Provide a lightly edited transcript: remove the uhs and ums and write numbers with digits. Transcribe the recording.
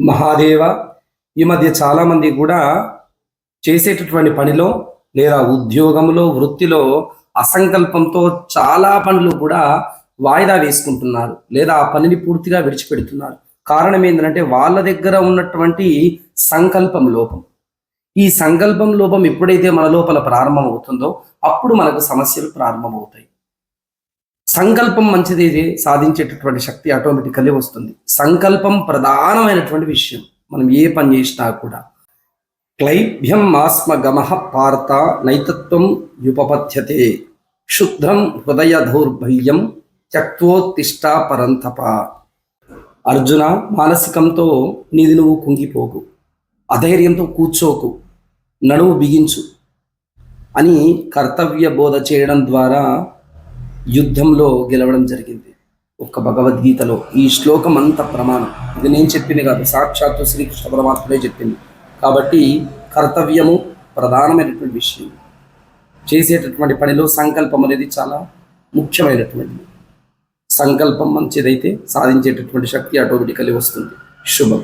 మహాదేవ. ఈ మధ్య చాలామంది కూడా చేసేటటువంటి పనిలో లేదా ఉద్యోగంలో వృత్తిలో అసంకల్పంతో చాలా పనులు కూడా వాయిదా వేసుకుంటున్నారు, లేదా ఆ పనిని పూర్తిగా విడిచిపెడుతున్నారు. కారణం ఏంటంటే వాళ్ళ దగ్గర ఉన్నటువంటి సంకల్పం లోపం. ఈ సంకల్పం లోపం ఎప్పుడైతే మన లోపల ప్రారంభం అవుతుందో అప్పుడు మనకు సమస్యలు ప్రారంభమవుతాయి. సంకల్పం మంచిది, సాధించేటటువంటి శక్తి ఆటోమేటికల్లీ వస్తుంది. సంకల్పం ప్రధానమైనటువంటి విషయం. మనం ఏ పని చేసినా కూడా క్లైభ్యం ఆస్మ గమః పార్త నైతత్వం యుపపథ్యతే క్షుద్రం హృదయ దౌర్బల్యం త్యక్తోత్తిష్ట పరంతప. అర్జున, మానసికంతో నీది నువ్వు కుంగిపోకు, అధైర్యంతో కూర్చోకు, నడువు బిగించు అని కర్తవ్య బోధ చేయడం ద్వారా యుద్ధంలో గెలవడం జరిగింది. ఒక్క భగవద్గీతలో ఈ శ్లోకం అంత ప్రమాణం. ఇది నేను చెప్పింది కాదు, సాక్షాత్తు శ్రీకృష్ణ పరమాత్ముడే చెప్పింది. కాబట్టి కర్తవ్యము ప్రధానమైనటువంటి విషయం. చేసేటటువంటి పనిలో సంకల్పం అనేది చాలా ముఖ్యమైనటువంటిది. సంకల్పం మంచిదైతే సాధించేటటువంటి శక్తి ఆటోమేటికల్లీ వస్తుంది. శుభం.